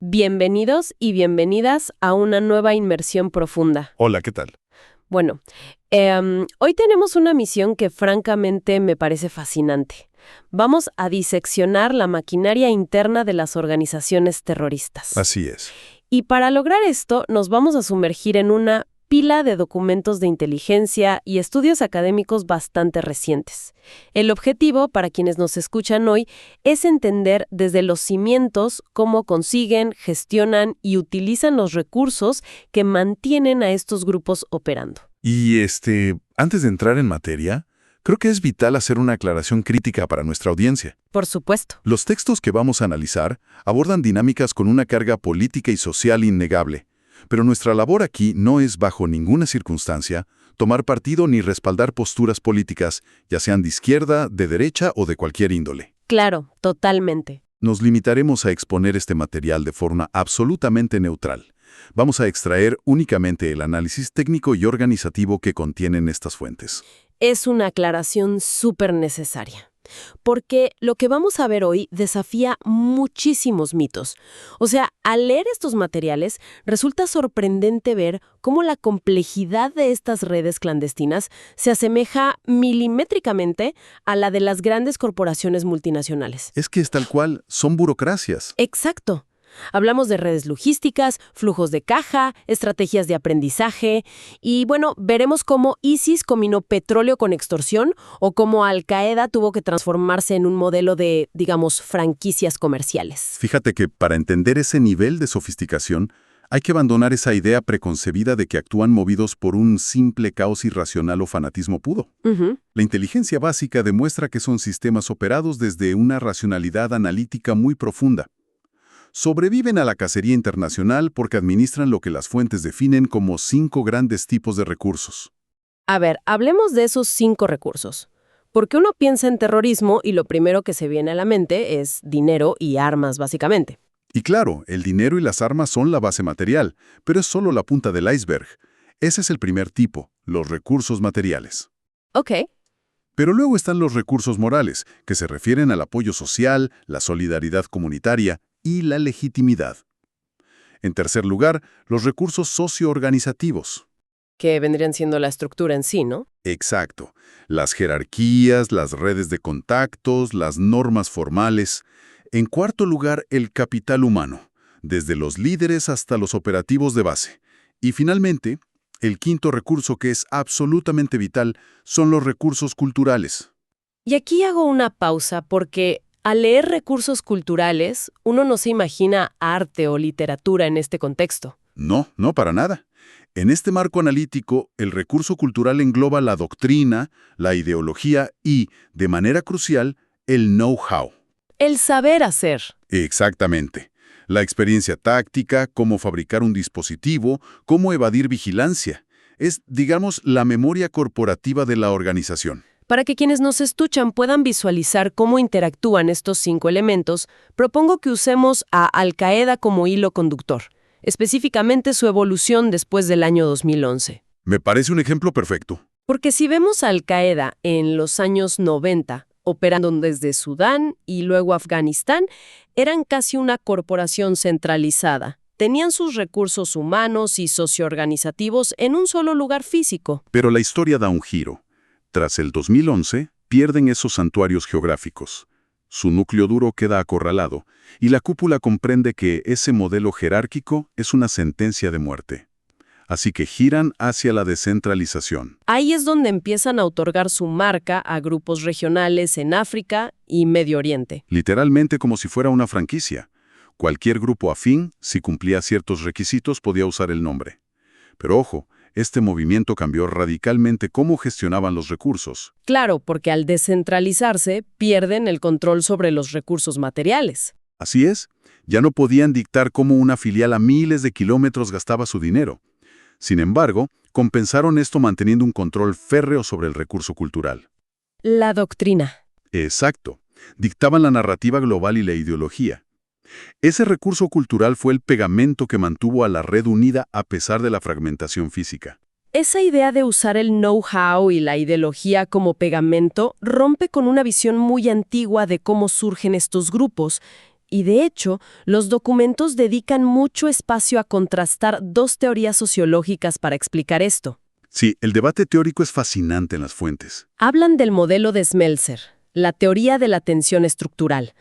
Bienvenidos y bienvenidas a una nueva inmersión profunda. Hola, ¿qué tal? Bueno, hoy tenemos una misión que francamente me parece fascinante. Vamos a diseccionar la maquinaria interna de las organizaciones terroristas. Así es. Y para lograr esto, nos vamos a sumergir en una pila de documentos de inteligencia y estudios académicos bastante recientes. El objetivo, para quienes nos escuchan hoy, es entender desde los cimientos cómo consiguen, gestionan y utilizan los recursos que mantienen a estos grupos operando. Y antes de entrar en materia, creo que es vital hacer una aclaración crítica para nuestra audiencia. Por supuesto. Los textos que vamos a analizar abordan dinámicas con una carga política y social innegable. Pero nuestra labor aquí no es, bajo ninguna circunstancia, tomar partido ni respaldar posturas políticas, ya sean de izquierda, de derecha o de cualquier índole. Claro, totalmente. Nos limitaremos a exponer este material de forma absolutamente neutral. Vamos a extraer únicamente el análisis técnico y organizativo que contienen estas fuentes. Es una aclaración súper necesaria. Porque lo que vamos a ver hoy desafía muchísimos mitos. O sea, al leer estos materiales, resulta sorprendente ver cómo la complejidad de estas redes clandestinas se asemeja milimétricamente a la de las grandes corporaciones multinacionales. Es que es tal cual, son burocracias. Exacto. Hablamos de redes logísticas, flujos de caja, estrategias de aprendizaje y, bueno, veremos cómo ISIS combinó petróleo con extorsión o cómo Al-Qaeda tuvo que transformarse en un modelo de, digamos, franquicias comerciales. Fíjate que para entender ese nivel de sofisticación, hay que abandonar esa idea preconcebida de que actúan movidos por un simple caos irracional o fanatismo puro. La inteligencia básica demuestra que son sistemas operados desde una racionalidad analítica muy profunda. Sobreviven a la cacería internacional porque administran lo que las fuentes definen como 5 grandes tipos de recursos. A ver, hablemos de esos 5 recursos. Porque uno piensa en terrorismo y lo primero que se viene a la mente es dinero y armas, básicamente. Y claro, el dinero y las armas son la base material, pero es solo la punta del iceberg. Ese es el primer tipo, los recursos materiales. Ok. Pero luego están los recursos morales, que se refieren al apoyo social, la solidaridad comunitaria y la legitimidad. En tercer lugar, los recursos socioorganizativos. Que vendrían siendo la estructura en sí, ¿no? Exacto. Las jerarquías, las redes de contactos, las normas formales. En cuarto lugar, el capital humano, desde los líderes hasta los operativos de base. Y finalmente, el quinto recurso que es absolutamente vital son los recursos culturales. Y aquí hago una pausa porque al leer recursos culturales, uno no se imagina arte o literatura en este contexto. No, no para nada. En este marco analítico, el recurso cultural engloba la doctrina, la ideología y, de manera crucial, el know-how. El saber hacer. Exactamente. La experiencia táctica, cómo fabricar un dispositivo, cómo evadir vigilancia. Es, digamos, la memoria corporativa de la organización. Para que quienes nos escuchan puedan visualizar cómo interactúan estos 5 elementos, propongo que usemos a Al-Qaeda como hilo conductor, específicamente su evolución después del año 2011. Me parece un ejemplo perfecto. Porque si vemos a Al-Qaeda en los años 90, operando desde Sudán y luego Afganistán, eran casi una corporación centralizada. Tenían sus recursos humanos y socioorganizativos en un solo lugar físico. Pero la historia da un giro. Tras el 2011, pierden esos santuarios geográficos. Su núcleo duro queda acorralado, y la cúpula comprende que ese modelo jerárquico es una sentencia de muerte. Así que giran hacia la descentralización. Ahí es donde empiezan a otorgar su marca a grupos regionales en África y Medio Oriente. Literalmente como si fuera una franquicia. Cualquier grupo afín, si cumplía ciertos requisitos, podía usar el nombre. Pero ojo, este movimiento cambió radicalmente cómo gestionaban los recursos. Claro, porque al descentralizarse, pierden el control sobre los recursos materiales. Así es, ya no podían dictar cómo una filial a miles de kilómetros gastaba su dinero. Sin embargo, compensaron esto manteniendo un control férreo sobre el recurso cultural. La doctrina. Exacto. Dictaban la narrativa global y la ideología. Ese recurso cultural fue el pegamento que mantuvo a la red unida a pesar de la fragmentación física. Esa idea de usar el know-how y la ideología como pegamento rompe con una visión muy antigua de cómo surgen estos grupos Y de hecho, los documentos dedican mucho espacio a contrastar dos teorías sociológicas para explicar esto. Sí, el debate teórico es fascinante en las fuentes. Hablan del modelo de Smeltzer, la teoría de la tensión estructural,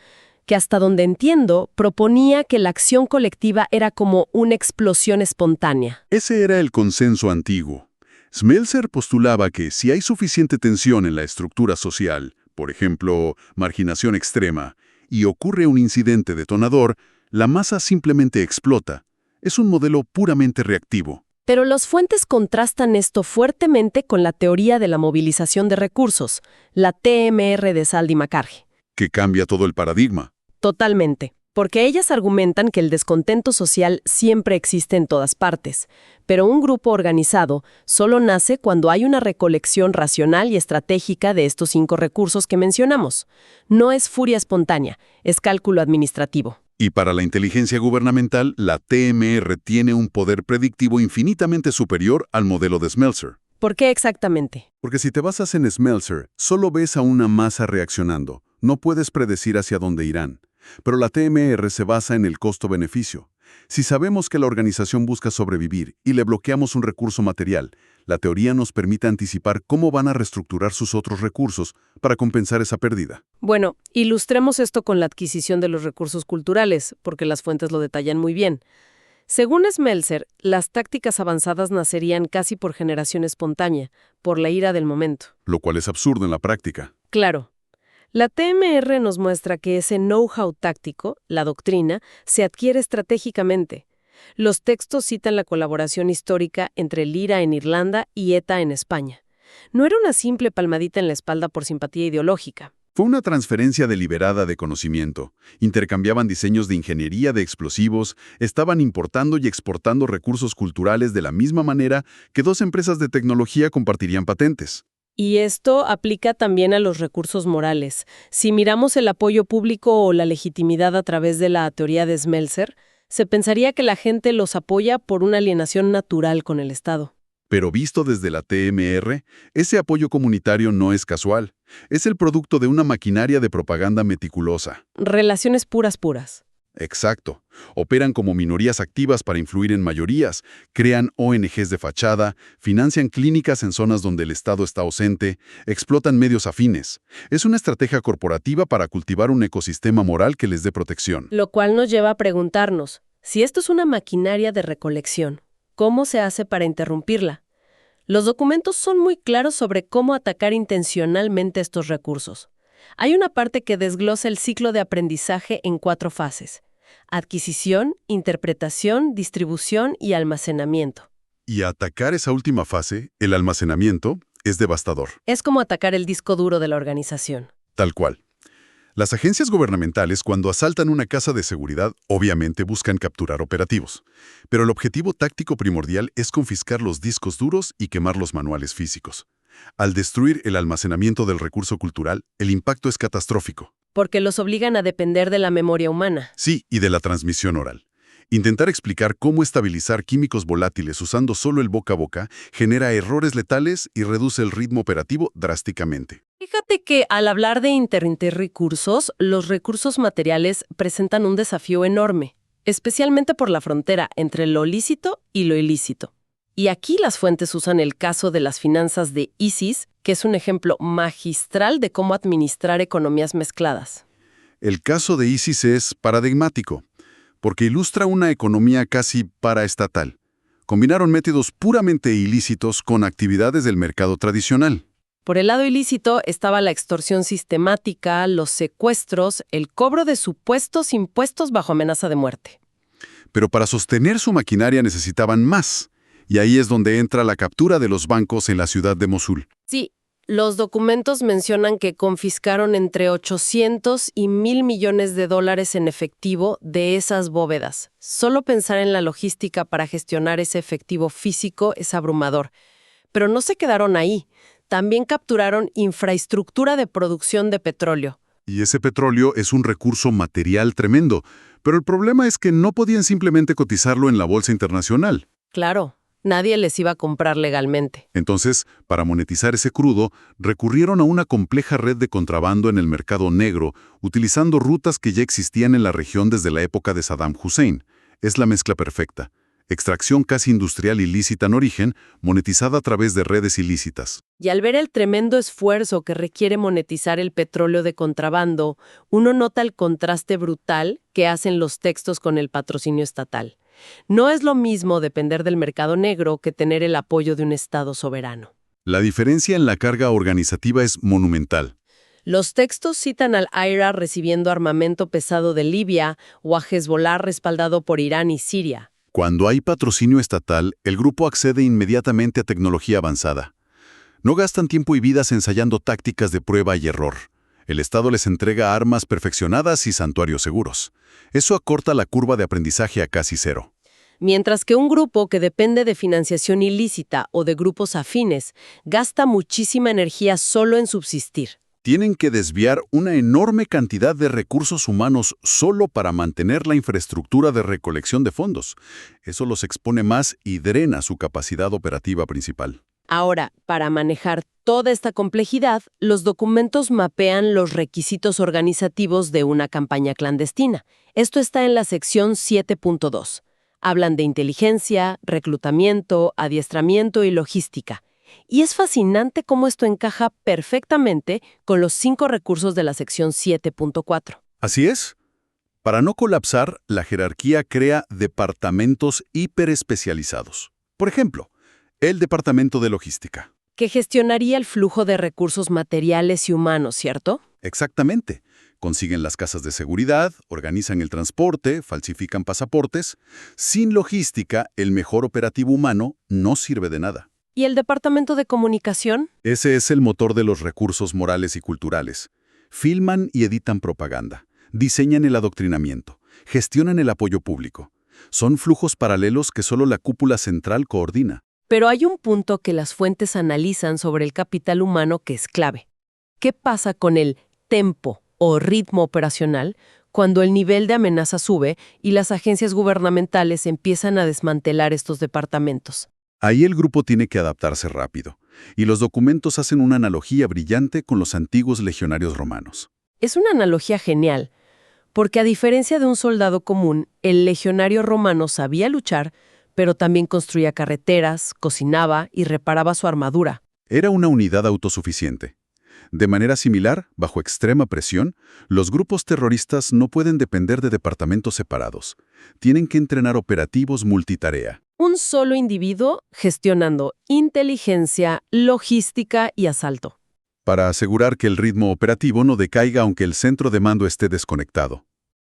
que hasta donde entiendo proponía que la acción colectiva era como una explosión espontánea. Ese era el consenso antiguo. Smeltzer postulaba que si hay suficiente tensión en la estructura social, por ejemplo, marginación extrema, y ocurre un incidente detonador, la masa simplemente explota. Es un modelo puramente reactivo. Pero las fuentes contrastan esto fuertemente con la teoría de la movilización de recursos, la TMR de Sald y McCarthy. Que cambia todo el paradigma. Totalmente, porque ellas argumentan que el descontento social siempre existe en todas partes, pero un grupo organizado solo nace cuando hay una recolección racional y estratégica de estos 5 recursos que mencionamos. No es furia espontánea, es cálculo administrativo. Y para la inteligencia gubernamental, la TMR tiene un poder predictivo infinitamente superior al modelo de Smeltzer. ¿Por qué exactamente? Porque si te basas en Smeltzer, solo ves a una masa reaccionando. No puedes predecir hacia dónde irán. Pero la TMR se basa en el costo-beneficio. Si sabemos que la organización busca sobrevivir y le bloqueamos un recurso material, la teoría nos permite anticipar cómo van a reestructurar sus otros recursos para compensar esa pérdida. Bueno, ilustremos esto con la adquisición de los recursos culturales, porque las fuentes lo detallan muy bien. Según Smeltzer, las tácticas avanzadas nacerían casi por generación espontánea, por la ira del momento. Lo cual es absurdo en la práctica. Claro. La TMR nos muestra que ese know-how táctico, la doctrina, se adquiere estratégicamente. Los textos citan la colaboración histórica entre el IRA en Irlanda y ETA en España. No era una simple palmadita en la espalda por simpatía ideológica. Fue una transferencia deliberada de conocimiento. Intercambiaban diseños de ingeniería de explosivos, estaban importando y exportando recursos culturales de la misma manera que 2 empresas de tecnología compartirían patentes. Y esto aplica también a los recursos morales. Si miramos el apoyo público o la legitimidad a través de la teoría de Smeltzer, se pensaría que la gente los apoya por una alienación natural con el Estado. Pero visto desde la TMR, ese apoyo comunitario no es casual. Es el producto de una maquinaria de propaganda meticulosa. Relaciones puras. Exacto. Operan como minorías activas para influir en mayorías, crean ONGs de fachada, financian clínicas en zonas donde el Estado está ausente, explotan medios afines. Es una estrategia corporativa para cultivar un ecosistema moral que les dé protección. Lo cual nos lleva a preguntarnos, si esto es una maquinaria de recolección, ¿cómo se hace para interrumpirla? Los documentos son muy claros sobre cómo atacar intencionalmente estos recursos. Hay una parte que desglosa el ciclo de aprendizaje en 4 fases: adquisición, interpretación, distribución y almacenamiento. Y atacar esa última fase, el almacenamiento, es devastador. Es como atacar el disco duro de la organización. Tal cual. Las agencias gubernamentales, cuando asaltan una casa de seguridad, obviamente buscan capturar operativos. Pero el objetivo táctico primordial es confiscar los discos duros y quemar los manuales físicos. Al destruir el almacenamiento del recurso cultural, el impacto es catastrófico. Porque los obligan a depender de la memoria humana. Sí, y de la transmisión oral. Intentar explicar cómo estabilizar químicos volátiles usando solo el boca a boca genera errores letales y reduce el ritmo operativo drásticamente. Fíjate que al hablar de interrecursos, los recursos materiales presentan un desafío enorme, especialmente por la frontera entre lo lícito y lo ilícito. Y aquí las fuentes usan el caso de las finanzas de ISIS, que es un ejemplo magistral de cómo administrar economías mezcladas. El caso de ISIS es paradigmático, porque ilustra una economía casi paraestatal. Combinaron métodos puramente ilícitos con actividades del mercado tradicional. Por el lado ilícito estaba la extorsión sistemática, los secuestros, el cobro de supuestos impuestos bajo amenaza de muerte. Pero para sostener su maquinaria necesitaban más. Y ahí es donde entra la captura de los bancos en la ciudad de Mosul. Sí, los documentos mencionan que confiscaron entre 800 y 1,000 millones de dólares en efectivo de esas bóvedas. Solo pensar en la logística para gestionar ese efectivo físico es abrumador. Pero no se quedaron ahí. También capturaron infraestructura de producción de petróleo. Y ese petróleo es un recurso material tremendo. Pero el problema es que no podían simplemente cotizarlo en la bolsa internacional. Claro. Nadie les iba a comprar legalmente. Entonces, para monetizar ese crudo, recurrieron a una compleja red de contrabando en el mercado negro, utilizando rutas que ya existían en la región desde la época de Saddam Hussein. Es la mezcla perfecta. Extracción casi industrial ilícita en origen, monetizada a través de redes ilícitas. Y al ver el tremendo esfuerzo que requiere monetizar el petróleo de contrabando, uno nota el contraste brutal que hacen los textos con el patrocinio estatal. No es lo mismo depender del mercado negro que tener el apoyo de un Estado soberano. La diferencia en la carga organizativa es monumental. Los textos citan al IRA recibiendo armamento pesado de Libia o a Hezbollah respaldado por Irán y Siria. Cuando hay patrocinio estatal, el grupo accede inmediatamente a tecnología avanzada. No gastan tiempo y vidas ensayando tácticas de prueba y error. El Estado les entrega armas perfeccionadas y santuarios seguros. Eso acorta la curva de aprendizaje a casi cero. Mientras que un grupo que depende de financiación ilícita o de grupos afines gasta muchísima energía solo en subsistir. Tienen que desviar una enorme cantidad de recursos humanos solo para mantener la infraestructura de recolección de fondos. Eso los expone más y drena su capacidad operativa principal. Ahora, para manejar toda esta complejidad, los documentos mapean los requisitos organizativos de una campaña clandestina. Esto está en la sección 7.2. Hablan de inteligencia, reclutamiento, adiestramiento y logística. Y es fascinante cómo esto encaja perfectamente con los 5 recursos de la sección 7.4. Así es. Para no colapsar, la jerarquía crea departamentos hiperespecializados. Por ejemplo, el Departamento de Logística. Que gestionaría el flujo de recursos materiales y humanos, ¿cierto? Exactamente. Consiguen las casas de seguridad, organizan el transporte, falsifican pasaportes. Sin logística, el mejor operativo humano no sirve de nada. ¿Y el Departamento de Comunicación? Ese es el motor de los recursos morales y culturales. Filman y editan propaganda, diseñan el adoctrinamiento, gestionan el apoyo público. Son flujos paralelos que solo la cúpula central coordina. Pero hay un punto que las fuentes analizan sobre el capital humano que es clave. ¿Qué pasa con el tempo o ritmo operacional cuando el nivel de amenaza sube y las agencias gubernamentales empiezan a desmantelar estos departamentos? Ahí el grupo tiene que adaptarse rápido, y los documentos hacen una analogía brillante con los antiguos legionarios romanos. Es una analogía genial, porque a diferencia de un soldado común, el legionario romano sabía luchar, pero también construía carreteras, cocinaba y reparaba su armadura. Era una unidad autosuficiente. De manera similar, bajo extrema presión, los grupos terroristas no pueden depender de departamentos separados. Tienen que entrenar operativos multitarea. Un solo individuo gestionando inteligencia, logística y asalto. Para asegurar que el ritmo operativo no decaiga aunque el centro de mando esté desconectado.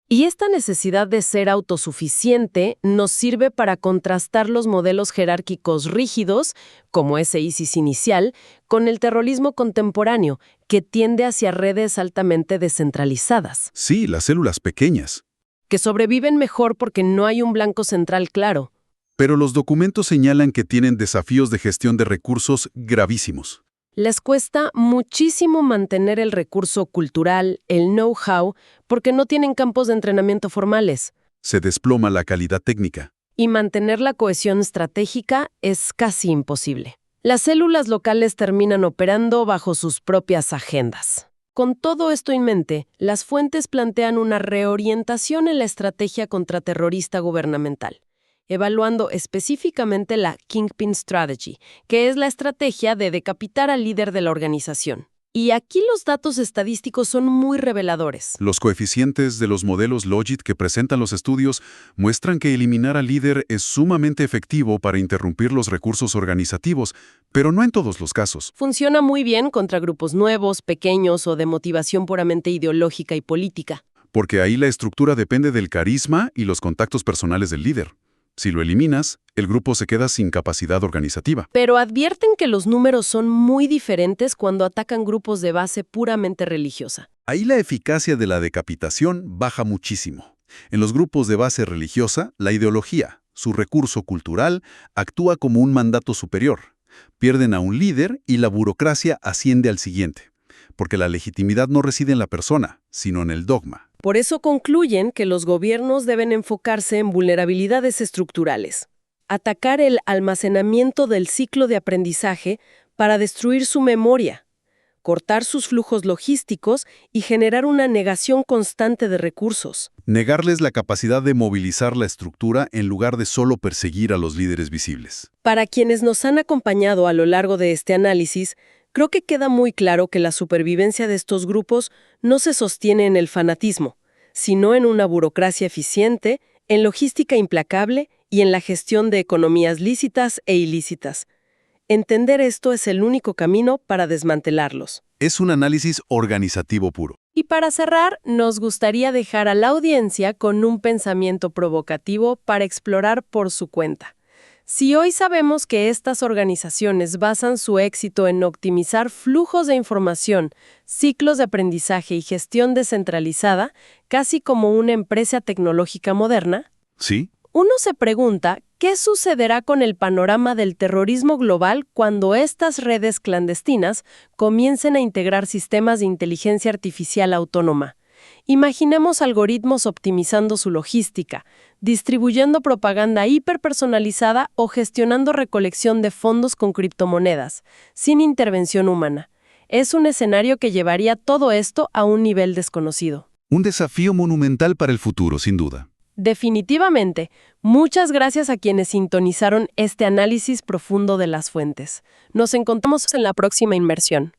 Y esta necesidad de ser autosuficiente nos sirve para contrastar los modelos jerárquicos rígidos, como ese ISIS inicial, con el terrorismo contemporáneo, que tiende hacia redes altamente descentralizadas. Sí, las células pequeñas. Que sobreviven mejor porque no hay un blanco central claro. Pero los documentos señalan que tienen desafíos de gestión de recursos gravísimos. Les cuesta muchísimo mantener el recurso cultural, el know-how, porque no tienen campos de entrenamiento formales. Se desploma la calidad técnica. Y mantener la cohesión estratégica es casi imposible. Las células locales terminan operando bajo sus propias agendas. Con todo esto en mente, las fuentes plantean una reorientación en la estrategia contraterrorista gubernamental, evaluando específicamente la Kingpin Strategy, que es la estrategia de decapitar al líder de la organización. Y aquí los datos estadísticos son muy reveladores. Los coeficientes de los modelos Logit que presentan los estudios muestran que eliminar al líder es sumamente efectivo para interrumpir los recursos organizativos, pero no en todos los casos. Funciona muy bien contra grupos nuevos, pequeños o de motivación puramente ideológica y política. Porque ahí la estructura depende del carisma y los contactos personales del líder. Si lo eliminas, el grupo se queda sin capacidad organizativa. Pero advierten que los números son muy diferentes cuando atacan grupos de base puramente religiosa. Ahí la eficacia de la decapitación baja muchísimo. En los grupos de base religiosa, la ideología, su recurso cultural, actúa como un mandato superior. Pierden a un líder y la burocracia asciende al siguiente. Porque la legitimidad no reside en la persona, sino en el dogma. Por eso concluyen que los gobiernos deben enfocarse en vulnerabilidades estructurales. atacar el almacenamiento del ciclo de aprendizaje para destruir su memoria, cortar sus flujos logísticos y generar una negación constante de recursos. Negarles la capacidad de movilizar la estructura en lugar de solo perseguir a los líderes visibles. Para quienes nos han acompañado a lo largo de este análisis, creo que queda muy claro que la supervivencia de estos grupos no se sostiene en el fanatismo, sino en una burocracia eficiente, en logística implacable y en la gestión de economías lícitas e ilícitas. Entender esto es el único camino para desmantelarlos. Es un análisis organizativo puro. Y para cerrar, nos gustaría dejar a la audiencia con un pensamiento provocativo para explorar por su cuenta. Si hoy sabemos que estas organizaciones basan su éxito en optimizar flujos de información, ciclos de aprendizaje y gestión descentralizada, casi como una empresa tecnológica moderna, ¿Sí? uno se pregunta qué sucederá con el panorama del terrorismo global cuando estas redes clandestinas comiencen a integrar sistemas de inteligencia artificial autónoma. Imaginemos algoritmos optimizando su logística, distribuyendo propaganda hiperpersonalizada o gestionando recolección de fondos con criptomonedas, sin intervención humana. Es un escenario que llevaría todo esto a un nivel desconocido. Un desafío monumental para el futuro, sin duda. Definitivamente, muchas gracias a quienes sintonizaron este análisis profundo de las fuentes. Nos encontramos en la próxima inmersión.